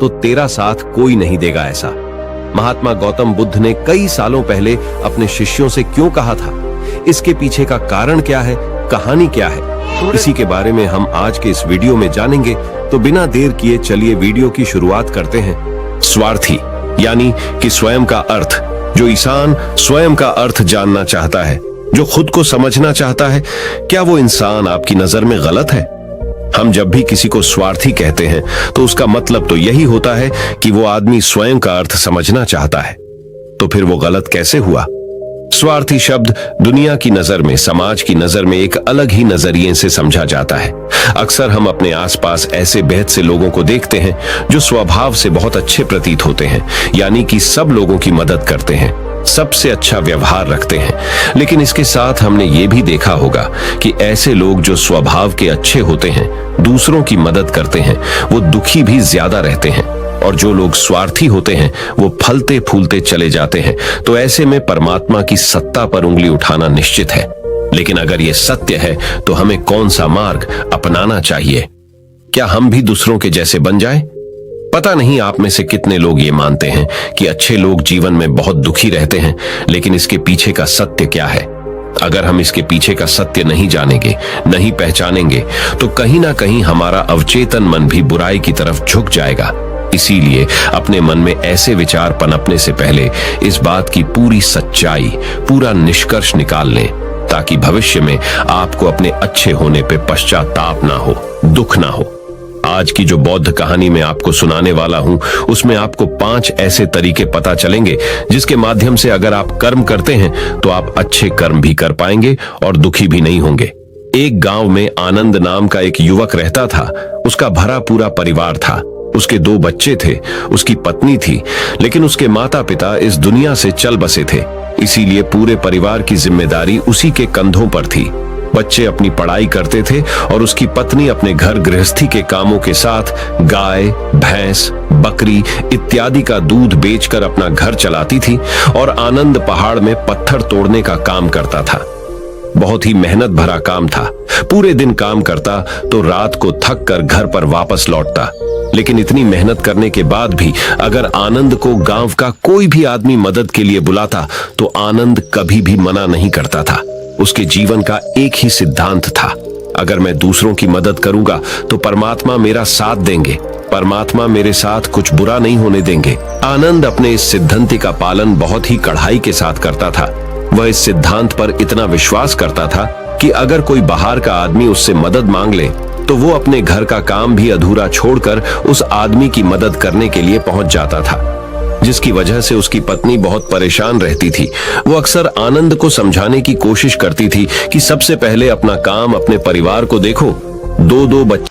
तो तेरा साथ कोई नहीं देगा ऐसा। महात्मा गौतम बुद्ध ने कई सालों पहले अपने शिष्यों से क्यों कहा था? इसके पीछे का कारण क्या है, कहानी क्या है, इसी के बारे में हम आज के इस वीडियो में जानेंगे। तो बिना देर किए चलिए वीडियो की शुरुआत करते हैं। स्वार्थी यानी कि स्वयं का अर्थ। जो इंसान स्वयं का अर्थ जानना चाहता है, जो खुद को समझना चाहता है, क्या वो इंसान आपकी नजर में गलत है? हम जब भी किसी को स्वार्थी कहते हैं तो उसका मतलब तो यही होता है कि वो आदमी स्वयं का अर्थ समझना चाहता है। तो फिर वो गलत कैसे हुआ? स्वार्थी शब्द दुनिया की नजर में, समाज की नजर में एक अलग ही नजरिए से समझा जाता है। अक्सर हम अपने आसपास ऐसे बेहद से लोगों को देखते हैं जो स्वभाव से बहुत अच्छे प्रतीत होते हैं, यानी कि सब लोगों की मदद करते हैं, सबसे अच्छा व्यवहार रखते हैं। लेकिन इसके साथ हमने ये भी देखा होगा कि ऐसे लोग जो स्वभाव के अच्छे होते हैं, दूसरों की मदद करते हैं, वो दुखी भी ज्यादा रहते हैं। और जो लोग स्वार्थी होते हैं वो फलते फूलते चले जाते हैं। तो ऐसे में परमात्मा की सत्ता पर उंगली उठाना निश्चित है। लेकिन अगर ये सत्य है तो हमें कौन सा मार्ग अपनाना चाहिए? क्या हम भी दूसरों के जैसे बन जाएं? पता नहीं आप में से कितने लोग ये मानते हैं कि अच्छे लोग जीवन में बहुत दुखी रहते हैं, लेकिन इसके पीछे का सत्य क्या है? अगर हम इसके पीछे का सत्य नहीं जानेंगे, नहीं पहचानेंगे, तो कहीं ना कहीं हमारा अवचेतन मन भी बुराई की तरफ झुक जाएगा। इसीलिए अपने मन में ऐसे विचार पनपने से पहले इस बात की पूरी सच्चाई, पूरा निष्कर्ष निकाल लें, ताकि भविष्य में आपको अपने अच्छे होने पे पश्चाताप ना हो, दुख ना हो। आज की जो बौद्ध कहानी मैं आपको सुनाने वाला हूं, उसमें आपको 5 ऐसे तरीके पता चलेंगे जिसके माध्यम से अगर आप कर्म करते हैं तो आप अच्छे कर्म भी कर पाएंगे और दुखी भी नहीं होंगे। एक गांव में आनंद नाम का एक युवक रहता था। उसका भरा पूरा परिवार था। उसके 2 बच्चे थे, उसकी पत्नी थी, लेकिन उसके माता पिता इस दुनिया से चल बसे थे। इसीलिए पूरे परिवार की जिम्मेदारी उसी के कंधों पर थी। बच्चे अपनी पढ़ाई करते थे और उसकी पत्नी अपने घर गृहस्थी के कामों के साथ गाय, भैंस, बकरी इत्यादि का दूध बेचकर अपना घर चलाती थी और आनंद पहाड़ में पत्थर तोड़ने का काम करता था। बहुत ही मेहनत भरा काम था। पूरे दिन काम करता तो रात को थक कर घर पर वापस लौटता। लेकिन इतनी मेहनत करने के बाद भी अगर आनंद को गांव का कोई भी आदमी मदद के लिए बुलाता तो आनंद कभी भी मना नहीं करता था। उसके जीवन का एक ही सिद्धांत था, अगर मैं दूसरों की मदद करूंगा तो परमात्मा मेरा साथ देंगे, परमात्मा मेरे साथ कुछ बुरा नहीं होने देंगे। आनंद अपने इस सिद्धांत का पालन बहुत ही कड़ाई के साथ करता था। वह इस सिद्धांत पर इतना विश्वास करता था कि अगर कोई बाहर का आदमी उससे मदद मांग ले तो वो अपने घर का काम भी अधूरा छोड़कर उस आदमी की मदद करने के लिए पहुंच जाता था, जिसकी वजह से उसकी पत्नी बहुत परेशान रहती थी। वो अक्सर आनंद को समझाने की कोशिश करती थी कि सबसे पहले अपना काम, अपने परिवार को देखो। 2-2 बच्चे